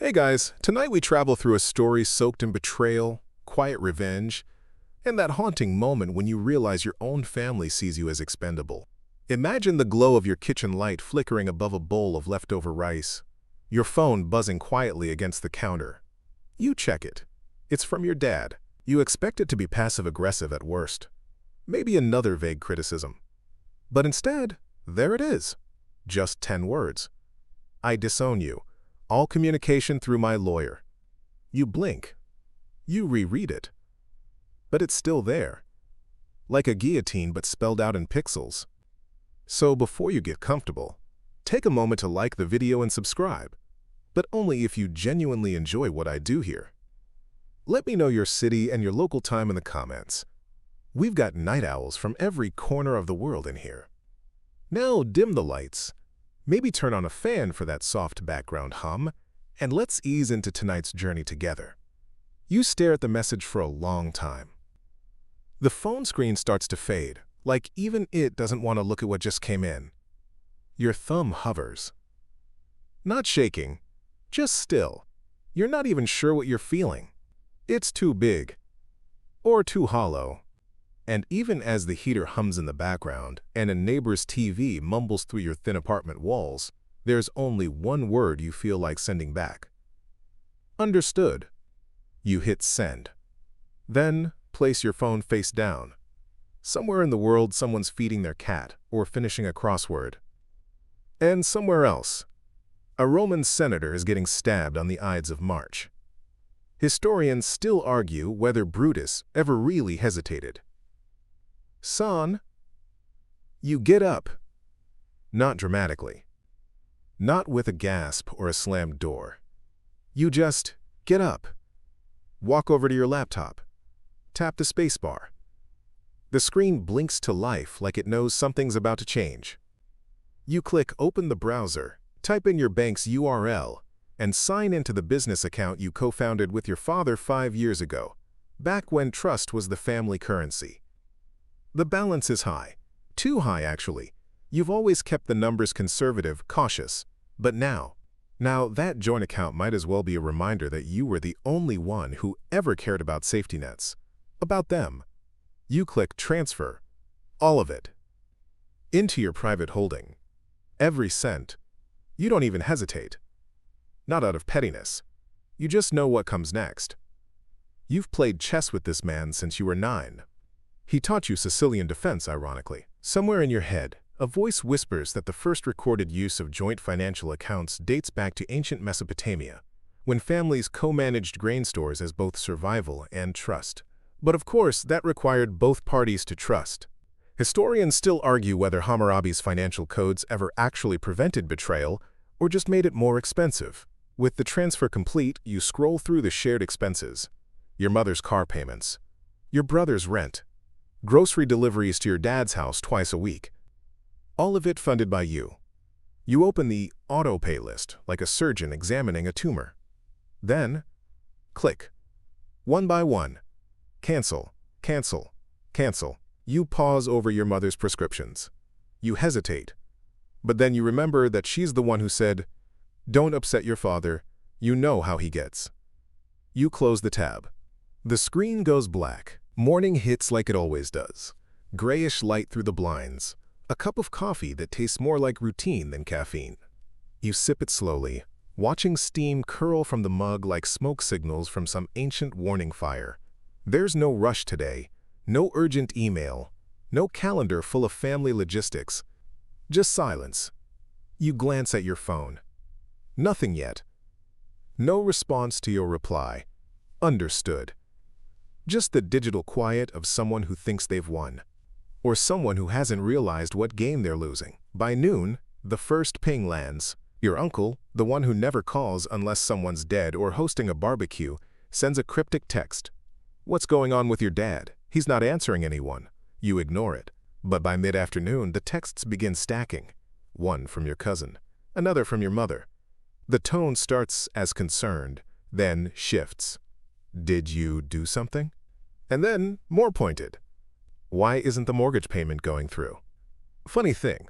Hey guys, tonight we travel through a story soaked in betrayal, quiet revenge, and that haunting moment when you realize your own family sees you as expendable. Imagine the glow of your kitchen light flickering above a bowl of leftover rice, your phone buzzing quietly against the counter. You check it. It's from your dad. You expect it to be passive-aggressive at worst, maybe another vague criticism. But instead, there it is. Just 10 words. I disown you. All communication through my lawyer. You blink. You reread it. But it's still there. Like a guillotine but spelled out in pixels. So before you get comfortable, take a moment to like the video and subscribe. But only if you genuinely enjoy what I do here. Let me know your city and your local time in the comments. We've got night owls from every corner of the world in here. Now dim the lights. Maybe turn on a fan for that soft background hum, and let's ease into tonight's journey together. You stare at the message for a long time. The phone screen starts to fade, like even it doesn't want to look at what just came in. Your thumb hovers. Not shaking, just still. You're not even sure what you're feeling. It's too big, or too hollow. And even as the heater hums in the background and a neighbor's TV mumbles through your thin apartment walls, there's only one word you feel like sending back. Understood. You hit send. Then place your phone face down. Somewhere in the world, someone's feeding their cat or finishing a crossword. And somewhere else, a Roman senator is getting stabbed on the Ides of March. Historians still argue whether Brutus ever really hesitated. Son, you get up. Not dramatically. Not with a gasp or a slammed door. You just get up. Walk over to your laptop. Tap the spacebar. The screen blinks to life like it knows something's about to change. You click open the browser, type in your bank's URL, and sign into the business account you co-founded with your father 5 years ago, back when trust was the family currency. The balance is high. Too high, actually. You've always kept the numbers conservative, cautious. But now that joint account might as well be a reminder that you were the only one who ever cared about safety nets. About them. You click transfer. All of it. Into your private holding. Every cent. You don't even hesitate. Not out of pettiness. You just know what comes next. You've played chess with this man since you were 9. He taught you Sicilian defense, ironically. Somewhere in your head, a voice whispers that the first recorded use of joint financial accounts dates back to ancient Mesopotamia, when families co-managed grain stores as both survival and trust. But of course, that required both parties to trust. Historians still argue whether Hammurabi's financial codes ever actually prevented betrayal or just made it more expensive. With the transfer complete, you scroll through the shared expenses. Your mother's car payments. Your brother's rent. Grocery deliveries to your dad's house twice a week. All of it funded by you. You open the auto-pay list like a surgeon examining a tumor. Then, click. One by one. Cancel, cancel, cancel. You pause over your mother's prescriptions. You hesitate. But then you remember that she's the one who said, "Don't upset your father. You know how he gets." You close the tab. The screen goes black. Morning hits like it always does. Grayish light through the blinds. A cup of coffee that tastes more like routine than caffeine. You sip it slowly, watching steam curl from the mug like smoke signals from some ancient warning fire. There's no rush today, no urgent email, no calendar full of family logistics. Just silence. You glance at your phone. Nothing yet. No response to your reply. Understood. Just the digital quiet of someone who thinks they've won. Or someone who hasn't realized what game they're losing. By noon, the first ping lands. Your uncle, the one who never calls unless someone's dead or hosting a barbecue, sends a cryptic text. What's going on with your dad? He's not answering anyone. You ignore it. But by mid-afternoon, the texts begin stacking. One from your cousin, another from your mother. The tone starts as concerned, then shifts. Did you do something? And then, more pointed. Why isn't the mortgage payment going through? Funny thing,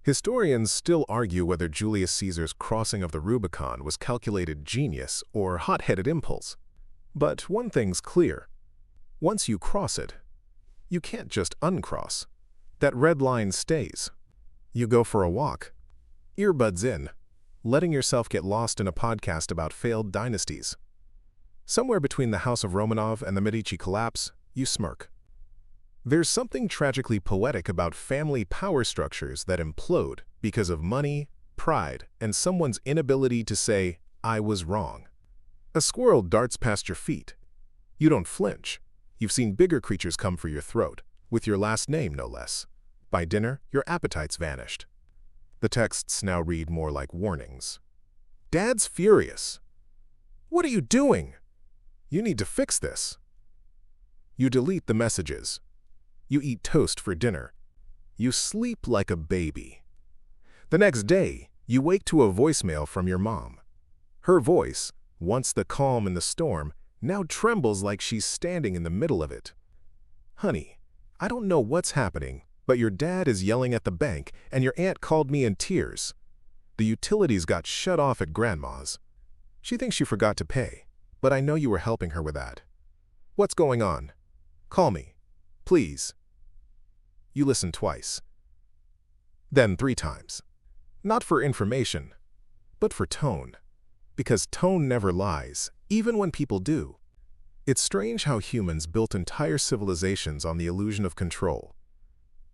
Historians still argue whether Julius Caesar's crossing of the Rubicon was calculated genius or hot-headed impulse. But one thing's clear. Once you cross it, you can't just uncross. That red line stays. You go for a walk, earbuds in, letting yourself get lost in a podcast about failed dynasties. Somewhere between the House of Romanov and the Medici collapse, you smirk. There's something tragically poetic about family power structures that implode because of money, pride, and someone's inability to say, "I was wrong." A squirrel darts past your feet. You don't flinch. You've seen bigger creatures come for your throat, with your last name no less. By dinner, your appetite's vanished. The texts now read more like warnings. "Dad's furious. What are you doing? You need to fix this." You delete the messages. You eat toast for dinner. You sleep like a baby. The next day, you wake to a voicemail from your mom. Her voice, once the calm in the storm, now trembles like she's standing in the middle of it. "Honey, I don't know what's happening, but your dad is yelling at the bank and your aunt called me in tears. The utilities got shut off at Grandma's. She thinks you forgot to pay, but I know you were helping her with that. What's going on? Call me, please." You listen twice. Then 3 times. Not for information, but for tone. Because tone never lies, even when people do. It's strange how humans built entire civilizations on the illusion of control.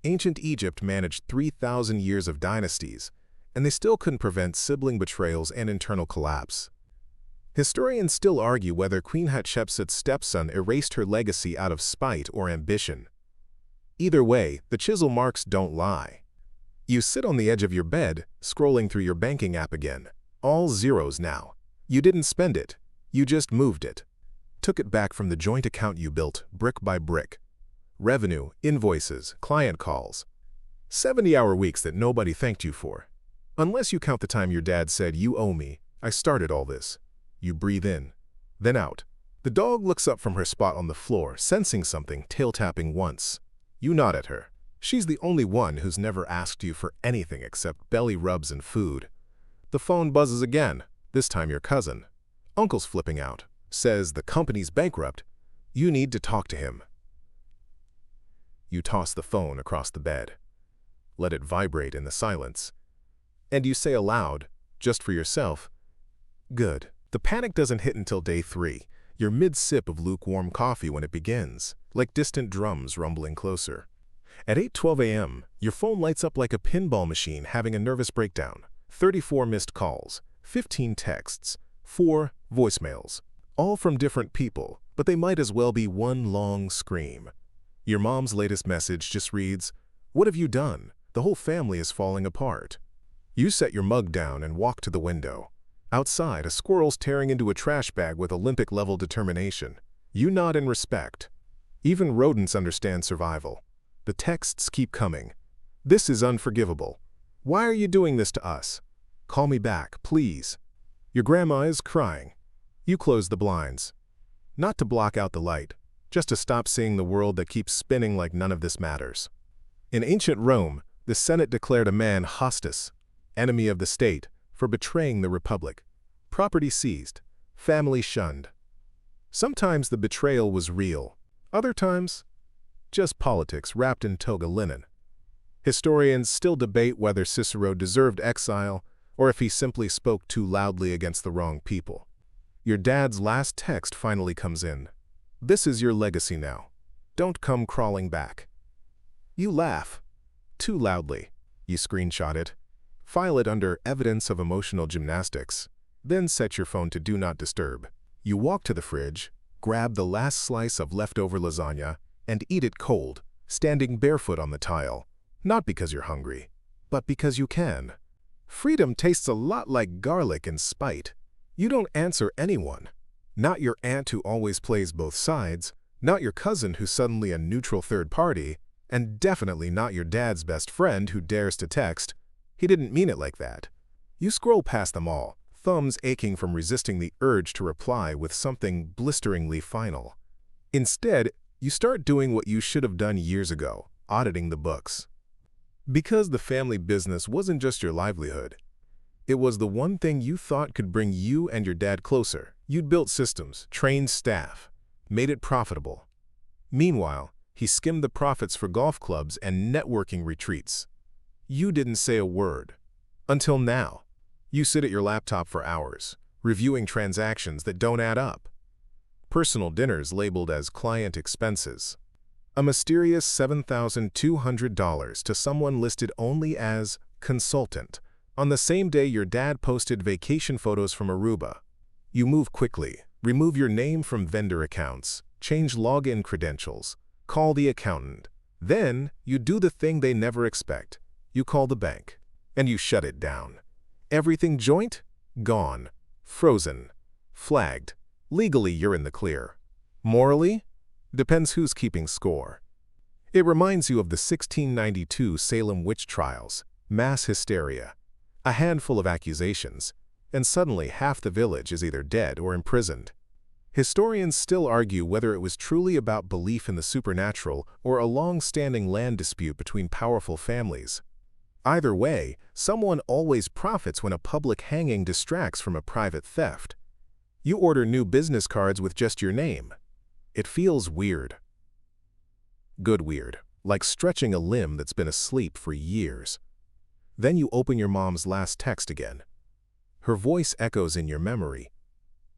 Ancient Egypt managed 3,000 years of dynasties, and they still couldn't prevent sibling betrayals and internal collapse. Historians still argue whether Queen Hatshepsut's stepson erased her legacy out of spite or ambition. Either way, the chisel marks don't lie. You sit on the edge of your bed, scrolling through your banking app again. All zeros now. You didn't spend it. You just moved it. Took it back from the joint account you built, brick by brick. Revenue, invoices, client calls. 70-hour weeks that nobody thanked you for. Unless you count the time your dad said, "You owe me. I started all this." You breathe in, then out. The dog looks up from her spot on the floor, sensing something, tail-tapping once. You nod at her. She's the only one who's never asked you for anything except belly rubs and food. The phone buzzes again, this time your cousin. Uncle's flipping out, says the company's bankrupt. You need to talk to him. You toss the phone across the bed. Let it vibrate in the silence. And you say aloud, just for yourself, "Good." The panic doesn't hit until day 3. You're mid-sip of lukewarm coffee when it begins, like distant drums rumbling closer. At 8:12 a.m., your phone lights up like a pinball machine having a nervous breakdown. 34 missed calls, 15 texts, 4 voicemails, all from different people, but they might as well be one long scream. Your mom's latest message just reads, "What have you done? The whole family is falling apart." You set your mug down and walk to the window. Outside, a squirrel's tearing into a trash bag with Olympic-level determination. You nod in respect. Even rodents understand survival. The texts keep coming. "This is unforgivable. Why are you doing this to us? Call me back, please." Your grandma is crying. You close the blinds. Not to block out the light, just to stop seeing the world that keeps spinning like none of this matters. In ancient Rome, the Senate declared a man hostis, enemy of the state, for betraying the republic. Property seized, family shunned. Sometimes the betrayal was real, other times, just politics wrapped in toga linen. Historians still debate whether Cicero deserved exile or if he simply spoke too loudly against the wrong people. Your dad's last text finally comes in. "This is your legacy now. Don't come crawling back." You laugh. Too loudly. You screenshot it. File it under evidence of emotional gymnastics. Then set your phone to Do Not Disturb. You walk to the fridge, grab the last slice of leftover lasagna, and eat it cold, standing barefoot on the tile. Not because you're hungry, but because you can. Freedom tastes a lot like garlic and spite. You don't answer anyone. Not your aunt who always plays both sides, not your cousin who's suddenly a neutral third party, and definitely not your dad's best friend who dares to text, "He didn't mean it like that." You scroll past them all, thumbs aching from resisting the urge to reply with something blisteringly final. Instead, you start doing what you should have done years ago, auditing the books. Because the family business wasn't just your livelihood. It was the one thing you thought could bring you and your dad closer. You'd built systems, trained staff, made it profitable. Meanwhile, he skimmed the profits for golf clubs and networking retreats. You didn't say a word. Until now. You sit at your laptop for hours, reviewing transactions that don't add up. Personal dinners labeled as client expenses. A mysterious $7,200 to someone listed only as consultant. On the same day your dad posted vacation photos from Aruba. You move quickly, remove your name from vendor accounts, change login credentials, call the accountant. Then, you do the thing they never expect. You call the bank, and you shut it down. Everything joint? Gone. Frozen. Flagged. Legally, you're in the clear. Morally? Depends who's keeping score. It reminds you of the 1692 Salem witch trials, mass hysteria, a handful of accusations, and suddenly half the village is either dead or imprisoned. Historians still argue whether it was truly about belief in the supernatural or a long-standing land dispute between powerful families. Either way, someone always profits when a public hanging distracts from a private theft. You order new business cards with just your name. It feels weird. Good weird, like stretching a limb that's been asleep for years. Then you open your mom's last text again. Her voice echoes in your memory.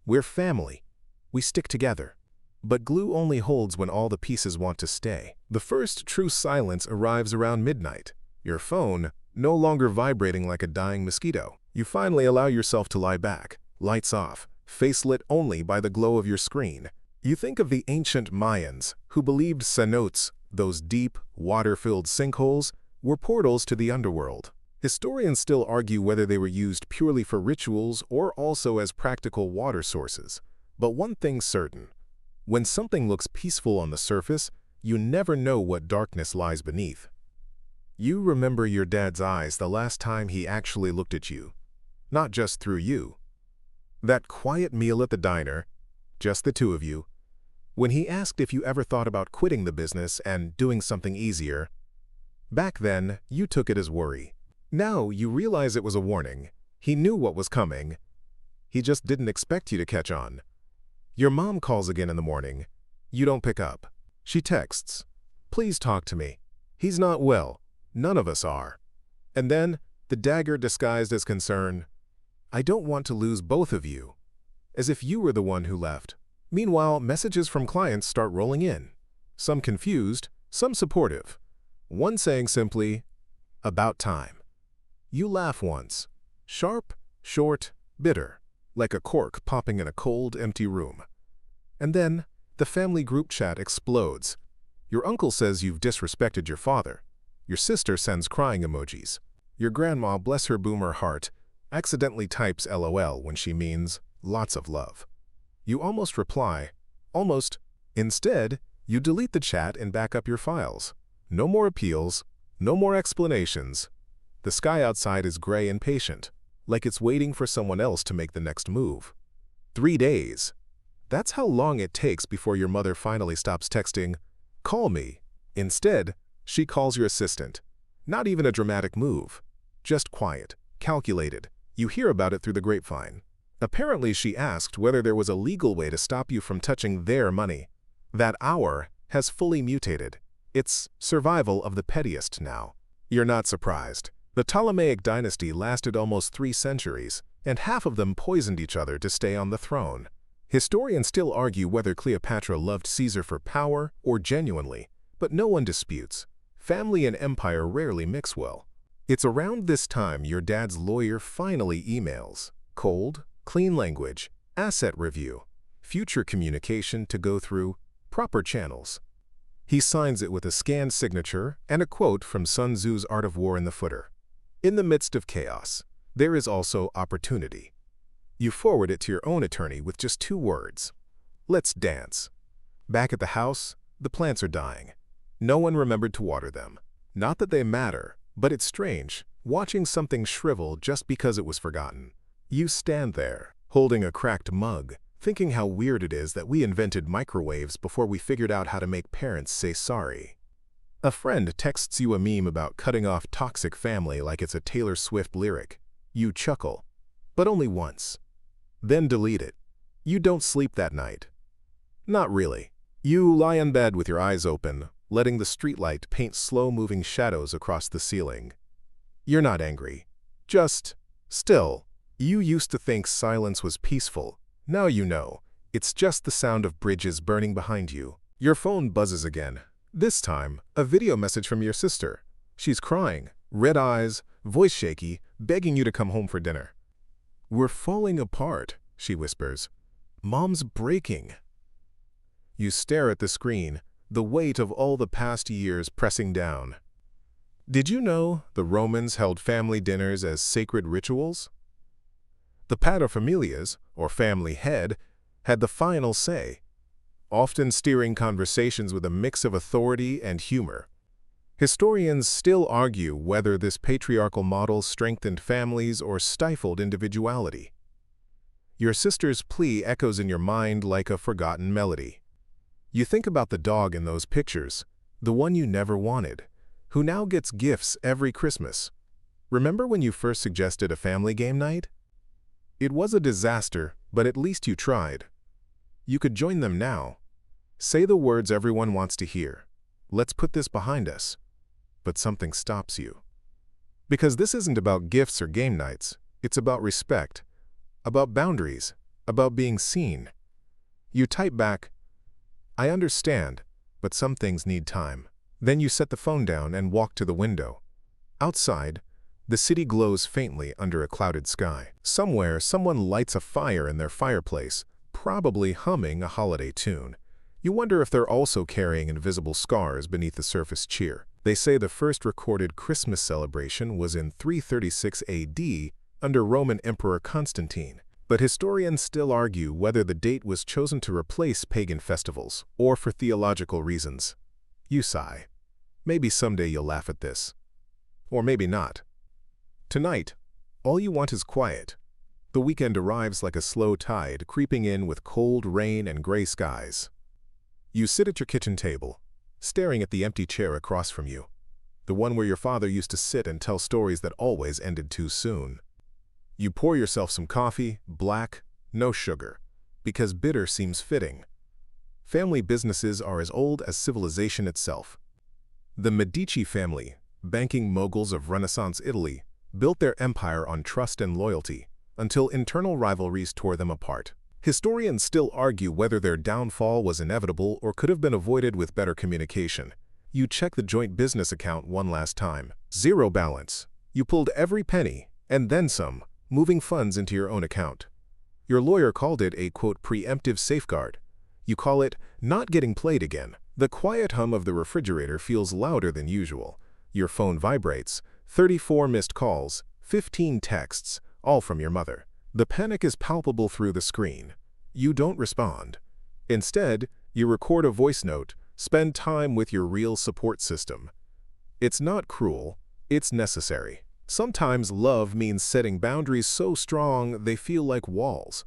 We're family. We stick together. But glue only holds when all the pieces want to stay. The first true silence arrives around midnight. Your phone, no longer vibrating like a dying mosquito. You finally allow yourself to lie back, lights off, face lit only by the glow of your screen. You think of the ancient Mayans, who believed cenotes, those deep, water-filled sinkholes, were portals to the underworld. Historians still argue whether they were used purely for rituals or also as practical water sources. But one thing's certain. When something looks peaceful on the surface, you never know what darkness lies beneath. You remember your dad's eyes the last time he actually looked at you, not just through you. That quiet meal at the diner, just the two of you, when he asked if you ever thought about quitting the business and doing something easier. Back then, you took it as worry. Now you realize it was a warning. He knew what was coming. He just didn't expect you to catch on. Your mom calls again in the morning. You don't pick up. She texts, "Please talk to me. He's not well. None of us are." And then, the dagger disguised as concern. "I don't want to lose both of you." As if you were the one who left. Meanwhile, messages from clients start rolling in. Some confused, some supportive. One saying simply, "About time." You laugh once. Sharp, short, bitter. Like a cork popping in a cold, empty room. And then, the family group chat explodes. Your uncle says you've disrespected your father. Your sister sends crying emojis. Your grandma, bless her boomer heart, accidentally types LOL when she means lots of love. You almost reply, almost. Instead, you delete the chat and back up your files. No more appeals, no more explanations. The sky outside is gray and patient, like it's waiting for someone else to make the next move. 3 days. That's how long it takes before your mother finally stops texting, "Call me." Instead, she calls your assistant. Not even a dramatic move. Just quiet, calculated. You hear about it through the grapevine. Apparently, she asked whether there was a legal way to stop you from touching their money. That hour has fully mutated. It's survival of the pettiest now. You're not surprised. The Ptolemaic dynasty lasted almost 3 centuries, and half of them poisoned each other to stay on the throne. Historians still argue whether Cleopatra loved Caesar for power or genuinely, but no one disputes. Family and empire rarely mix well. It's around this time your dad's lawyer finally emails. Cold, clean language, asset review, future communication to go through, proper channels. He signs it with a scanned signature and a quote from Sun Tzu's Art of War in the footer. In the midst of chaos, there is also opportunity. You forward it to your own attorney with just 2 words. Let's dance. Back at the house, the plants are dying. No one remembered to water them. Not that they matter, but it's strange, watching something shrivel just because it was forgotten. You stand there, holding a cracked mug, thinking how weird it is that we invented microwaves before we figured out how to make parents say sorry. A friend texts you a meme about cutting off toxic family like it's a Taylor Swift lyric. You chuckle, but only once. Then delete it. You don't sleep that night. Not really. You lie in bed with your eyes open, letting the streetlight paint slow-moving shadows across the ceiling. You're not angry. Just still. You used to think silence was peaceful. Now you know. It's just the sound of bridges burning behind you. Your phone buzzes again. This time, a video message from your sister. She's crying, red eyes, voice shaky, begging you to come home for dinner. "We're falling apart," she whispers. "Mom's breaking." You stare at the screen, the weight of all the past years pressing down. Did you know the Romans held family dinners as sacred rituals? The paterfamilias, or family head, had the final say, often steering conversations with a mix of authority and humor. Historians still argue whether this patriarchal model strengthened families or stifled individuality. Your sister's plea echoes in your mind like a forgotten melody. You think about the dog in those pictures, the one you never wanted, who now gets gifts every Christmas. Remember when you first suggested a family game night? It was a disaster, but at least you tried. You could join them now. Say the words everyone wants to hear. Let's put this behind us. But something stops you. Because this isn't about gifts or game nights. It's about respect, about boundaries, about being seen. You type back, "I understand, but some things need time." Then you set the phone down and walk to the window. Outside, the city glows faintly under a clouded sky. Somewhere, someone lights a fire in their fireplace, probably humming a holiday tune. You wonder if they're also carrying invisible scars beneath the surface cheer. They say the first recorded Christmas celebration was in 336 AD under Roman Emperor Constantine. But historians still argue whether the date was chosen to replace pagan festivals or for theological reasons. You sigh. Maybe someday you'll laugh at this. Or maybe not. Tonight, all you want is quiet. The weekend arrives like a slow tide, creeping in with cold rain and gray skies. You sit at your kitchen table, staring at the empty chair across from you, the one where your father used to sit and tell stories that always ended too soon. You pour yourself some coffee, black, no sugar, because bitter seems fitting. Family businesses are as old as civilization itself. The Medici family, banking moguls of Renaissance Italy, built their empire on trust and loyalty, until internal rivalries tore them apart. Historians still argue whether their downfall was inevitable or could have been avoided with better communication. You check the joint business account one last time. Zero balance. You pulled every penny, and then some, moving funds into your own account. Your lawyer called it a, quote, preemptive safeguard. You call it not getting played again. The quiet hum of the refrigerator feels louder than usual. Your phone vibrates. 34 missed calls, 15 texts, all from your mother. The panic is palpable through the screen. You don't respond. Instead, you record a voice note, spend time with your real support system. It's not cruel, it's necessary. Sometimes love means setting boundaries so strong they feel like walls.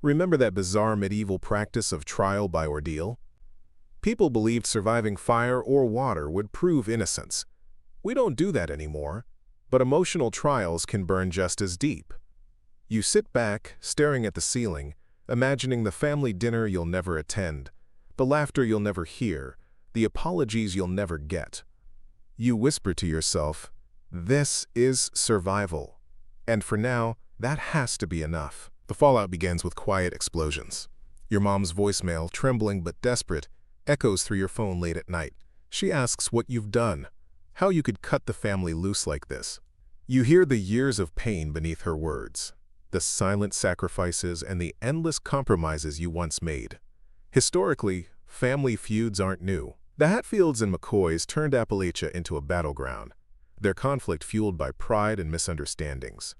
Remember that bizarre medieval practice of trial by ordeal? People believed surviving fire or water would prove innocence. We don't do that anymore, but emotional trials can burn just as deep. You sit back, staring at the ceiling, imagining the family dinner you'll never attend, the laughter you'll never hear, the apologies you'll never get. You whisper to yourself, "This is survival." And for now, that has to be enough. The fallout begins with quiet explosions. Your mom's voicemail, trembling but desperate, echoes through your phone late at night. She asks what you've done, how you could cut the family loose like this. You hear the years of pain beneath her words, the silent sacrifices and the endless compromises you once made. Historically, family feuds aren't new. The Hatfields and McCoys turned Appalachia into a battleground, their conflict fueled by pride and misunderstandings.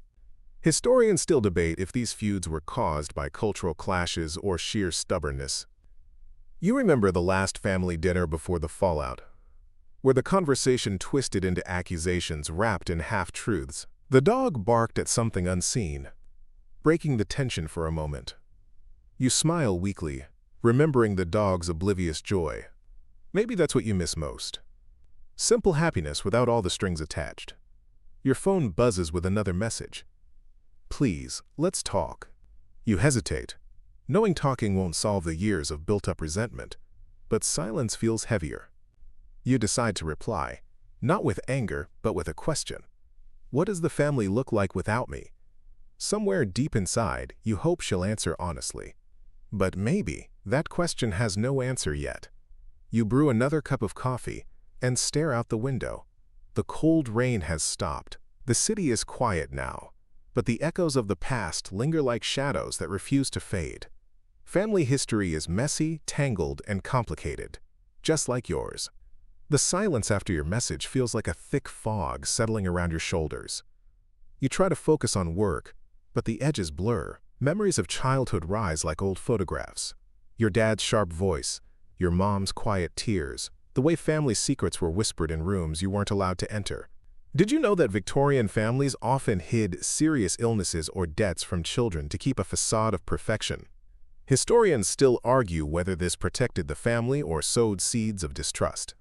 Historians still debate if these feuds were caused by cultural clashes or sheer stubbornness. You remember the last family dinner before the fallout, where the conversation twisted into accusations wrapped in half-truths. The dog barked at something unseen, breaking the tension for a moment. You smile weakly, remembering the dog's oblivious joy. Maybe that's what you miss most. Simple happiness without all the strings attached. Your phone buzzes with another message. Please, let's talk. You hesitate, knowing talking won't solve the years of built-up resentment, but silence feels heavier. You decide to reply, not with anger, but with a question. What does the family look like without me? Somewhere deep inside, you hope she'll answer honestly. But maybe that question has no answer yet. You brew another cup of coffee and stare out the window. The cold rain has stopped. The city is quiet now, but the echoes of the past linger like shadows that refuse to fade. Family history is messy, tangled, and complicated, just like yours. The silence after your message feels like a thick fog settling around your shoulders. You try to focus on work, but the edges blur. Memories of childhood rise like old photographs. Your dad's sharp voice, your mom's quiet tears, the way family secrets were whispered in rooms you weren't allowed to enter. Did you know that Victorian families often hid serious illnesses or debts from children to keep a facade of perfection? Historians still argue whether this protected the family or sowed seeds of distrust.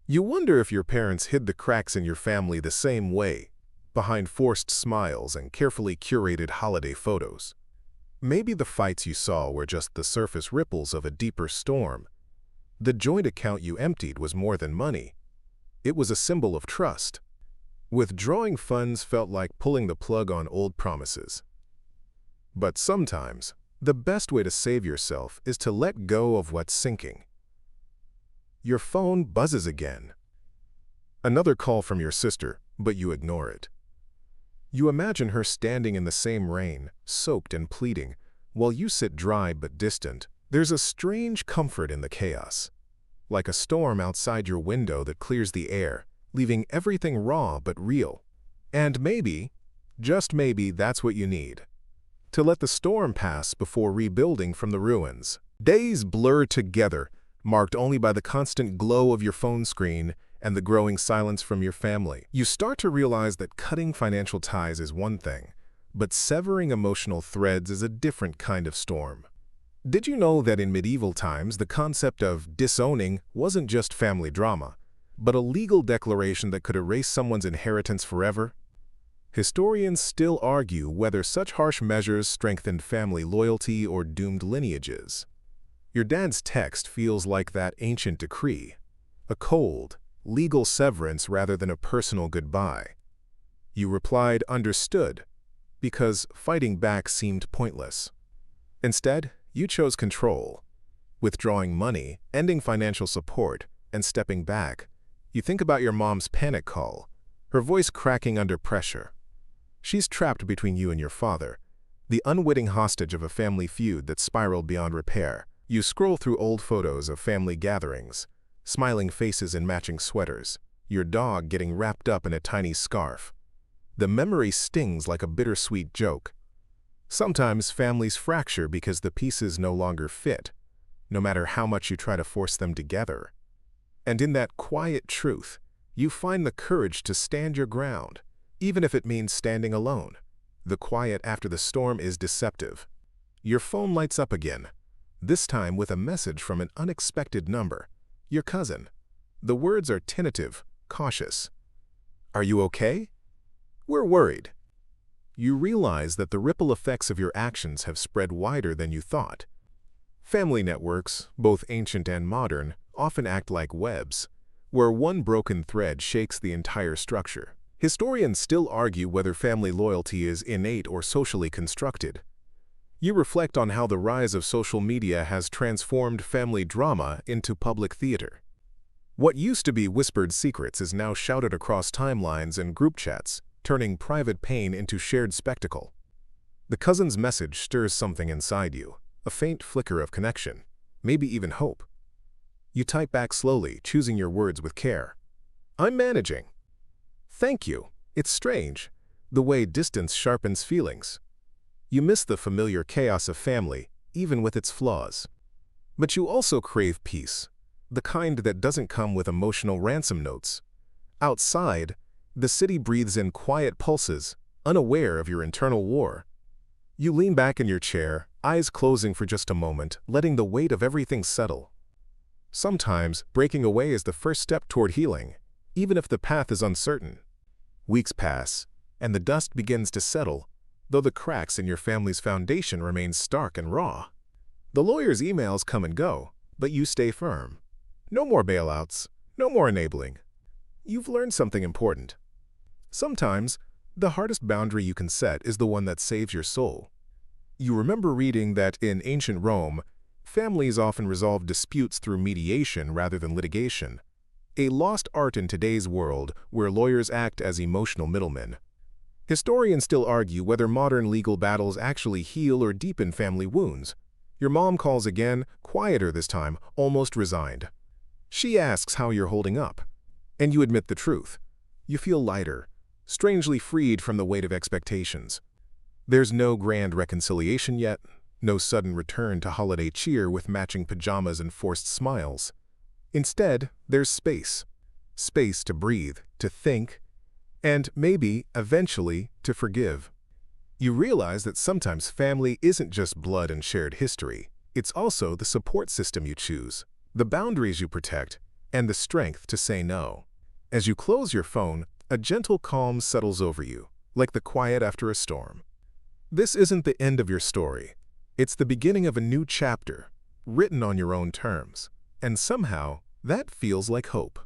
You wonder if your parents hid the cracks in your family the same way, behind forced smiles and carefully curated holiday photos. Maybe the fights you saw were just the surface ripples of a deeper storm. The joint account you emptied was more than money. It was a symbol of trust. Withdrawing funds felt like pulling the plug on old promises. But sometimes, the best way to save yourself is to let go of what's sinking. Your phone buzzes again. Another call from your sister, but you ignore it. You imagine her standing in the same rain, soaked and pleading, while you sit dry but distant. There's a strange comfort in the chaos, like a storm outside your window that clears the air, leaving everything raw but real. And maybe, just maybe, that's what you need. To let the storm pass before rebuilding from the ruins. Days blur together, marked only by the constant glow of your phone screen and the growing silence from your family. You start to realize that cutting financial ties is one thing, but severing emotional threads is a different kind of storm. Did you know that in medieval times the concept of disowning wasn't just family drama, but a legal declaration that could erase someone's inheritance forever? Historians still argue whether such harsh measures strengthened family loyalty or doomed lineages. Your dad's text feels like that ancient decree, a cold, legal severance rather than a personal goodbye. You replied, "Understood," because fighting back seemed pointless. Instead, you chose control, withdrawing money, ending financial support, and stepping back. You think about your mom's panic call, her voice cracking under pressure. She's trapped between you and your father, the unwitting hostage of a family feud that spiraled beyond repair. You scroll through old photos of family gatherings, smiling faces in matching sweaters, your dog getting wrapped up in a tiny scarf. The memory stings like a bittersweet joke. Sometimes families fracture because the pieces no longer fit, no matter how much you try to force them together. And in that quiet truth, you find the courage to stand your ground, even if it means standing alone. The quiet after the storm is deceptive. Your phone lights up again, this time with a message from an unexpected number, your cousin. The words are tentative, cautious. "Are you okay? We're worried." You realize that the ripple effects of your actions have spread wider than you thought. Family networks, both ancient and modern, often act like webs, where one broken thread shakes the entire structure. Historians still argue whether family loyalty is innate or socially constructed. You reflect on how the rise of social media has transformed family drama into public theater. What used to be whispered secrets is now shouted across timelines and group chats, turning private pain into shared spectacle. The cousin's message stirs something inside you, a faint flicker of connection, maybe even hope. You type back slowly, choosing your words with care. "I'm managing." "Thank you." It's strange, the way distance sharpens feelings. You miss the familiar chaos of family, even with its flaws. But you also crave peace, the kind that doesn't come with emotional ransom notes. Outside, the city breathes in quiet pulses, unaware of your internal war. You lean back in your chair, eyes closing for just a moment, letting the weight of everything settle. Sometimes, breaking away is the first step toward healing. even if the path is uncertain. Weeks pass, and the dust begins to settle, though the cracks in your family's foundation remain stark and raw. The lawyer's emails come and go, but you stay firm. No more bailouts, no more enabling. You've learned something important. Sometimes, the hardest boundary you can set is the one that saves your soul. You remember reading that in ancient Rome, families often resolved disputes through mediation rather than litigation, a lost art in today's world where lawyers act as emotional middlemen. Historians still argue whether modern legal battles actually heal or deepen family wounds. Your mom calls again, quieter this time, almost resigned. She asks how you're holding up, and you admit the truth. You feel lighter, strangely freed from the weight of expectations. There's no grand reconciliation yet, no sudden return to holiday cheer with matching pajamas and forced smiles. Instead, there's space. Space to breathe, to think, and maybe, eventually, to forgive. You realize that sometimes family isn't just blood and shared history. It's also the support system you choose, the boundaries you protect, and the strength to say no. As you close your phone, a gentle calm settles over you, like the quiet after a storm. This isn't the end of your story. It's the beginning of a new chapter, written on your own terms. And somehow, that feels like hope.